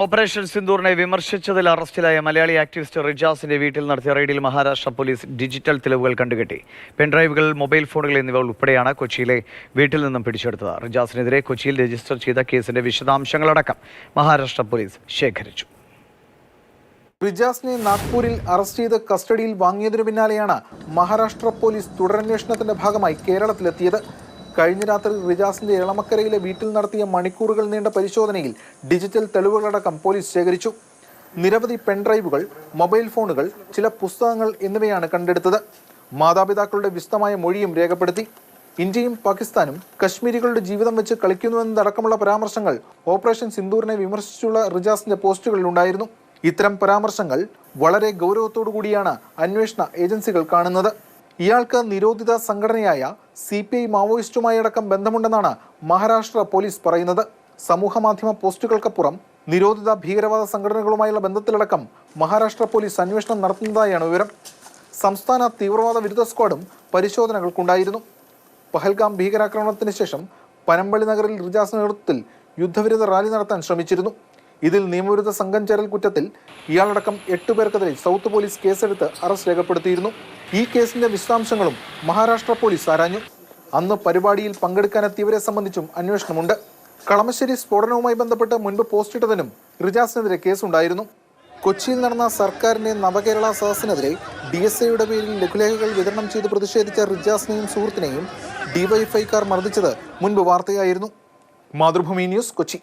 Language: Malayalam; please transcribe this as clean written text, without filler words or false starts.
ഓപ്പറേഷൻ സിന്ദൂറിനെ വിമർശിച്ചതിൽ അറസ്റ്റിലായ മലയാളി ആക്ടിവിസ്റ്റ് റിജാസിന്റെ വീട്ടിൽ നടത്തിയ റെയ്ഡിൽ മഹാരാഷ്ട്ര പോലീസ് ഡിജിറ്റൽ തെളിവുകൾ കണ്ടുകെട്ടി. പെൻഡ്രൈവുകൾ, മൊബൈൽ ഫോണുകൾ എന്നിവ ഉൾപ്പെടെയാണ് കൊച്ചിയിലെ വീട്ടിൽ നിന്നും പിടിച്ചെടുത്തത്. റിജാസിനെതിരെ കൊച്ചിയിൽ രജിസ്റ്റർ ചെയ്ത കേസിന്റെ വിശദാംശങ്ങളടക്കം മഹാരാഷ്ട്ര പോലീസ് ശേഖരിച്ചു. റിജാസിനെ നാഗ്പൂരിൽ അറസ്റ്റ് ചെയ്ത് കസ്റ്റഡിയിൽ വാങ്ങിയതിനു പിന്നാലെയാണ് മഹാരാഷ്ട്ര പോലീസ് തുടരന്വേഷണത്തിന്റെ ഭാഗമായി കേരളത്തിലെത്തിയത്. കഴിഞ്ഞ രാത്രി റിജാസിന്റെ എളമക്കരയിലെ വീട്ടിൽ നടത്തിയ മണിക്കൂറുകൾ നീണ്ട പരിശോധനയിൽ ഡിജിറ്റൽ തെളിവുകളടക്കം പോലീസ് ശേഖരിച്ചു. നിരവധി പെൻഡ്രൈവുകൾ, മൊബൈൽ ഫോണുകൾ, ചില പുസ്തകങ്ങൾ എന്നിവയാണ് കണ്ടെടുത്തത്. മാതാപിതാക്കളുടെ വിശദമായ മൊഴിയും രേഖപ്പെടുത്തി. ഇന്ത്യയും പാകിസ്ഥാനും കശ്മീരികളുടെ ജീവിതം വെച്ച് കളിക്കുന്നുവെന്നതടക്കമുള്ള പരാമർശങ്ങൾ ഓപ്പറേഷൻ സിന്ദൂറിനെ വിമർശിച്ചുള്ള റിജാസിന്റെ പോസ്റ്റുകളിലുണ്ടായിരുന്നു. ഇത്തരം പരാമർശങ്ങൾ വളരെ ഗൗരവത്തോടു കൂടിയാണ് അന്വേഷണ ഏജൻസികൾ കാണുന്നത്. ഇയാൾക്ക് നിരോധിത സംഘടനയായ CPI മാവോയിസ്റ്റുമായി അടക്കം ബന്ധമുണ്ടെന്നാണ് മഹാരാഷ്ട്ര പോലീസ് പറയുന്നത്. സമൂഹമാധ്യമ പോസ്റ്റുകൾക്കപ്പുറം നിരോധിത ഭീകരവാദ സംഘടനകളുമായുള്ള ബന്ധത്തിലടക്കം മഹാരാഷ്ട്ര പോലീസ് അന്വേഷണം നടത്തുന്നതായാണ് വിവരം. സംസ്ഥാന തീവ്രവാദ വിരുദ്ധ സ്ക്വാഡും പരിശോധനകൾക്കുണ്ടായിരുന്നു. പഹൽഗാം ഭീകരാക്രമണത്തിന് ശേഷം പനമ്പള്ളി നഗറിൽ റിജാസ് നേതൃത്വത്തിൽ യുദ്ധവിരുദ്ധ റാലി നടത്താൻ ശ്രമിച്ചിരുന്നു. ഇതിൽ നിയമവിരുദ്ധ സംഘം ചേരൽ കുറ്റത്തിൽ ഇയാളടക്കം 8 പേർക്കെതിരെ സൗത്ത് പോലീസ് കേസെടുത്ത് അറസ്റ്റ് രേഖപ്പെടുത്തിയിരുന്നു. ഈ കേസിന്റെ വിശദാംശങ്ങളും മഹാരാഷ്ട്ര പോലീസ് ആരാഞ്ഞു. അന്ന് പരിപാടിയിൽ പങ്കെടുക്കാനെത്തിയവരെ സംബന്ധിച്ചും അന്വേഷണമുണ്ട്. കളമശ്ശേരി സ്ഫോടനവുമായി ബന്ധപ്പെട്ട് മുൻപ് പോസ്റ്റിട്ടതിനും റിജാസിനെതിരെ കേസുണ്ടായിരുന്നു. കൊച്ചിയിൽ നടന്ന സർക്കാരിന്റെ നവകേരള സദസ്സിനെതിരെ DSIയുടെ പേരിൽ ലഘുലേഖകൾ വിതരണം ചെയ്ത് പ്രതിഷേധിച്ച റിജാസിനെയും സുഹൃത്തിനെയും DYFIക്കാർ മർദ്ദിച്ചത് മുൻപ് വാർത്തയായിരുന്നു. മാതൃഭൂമി ന്യൂസ്, കൊച്ചി.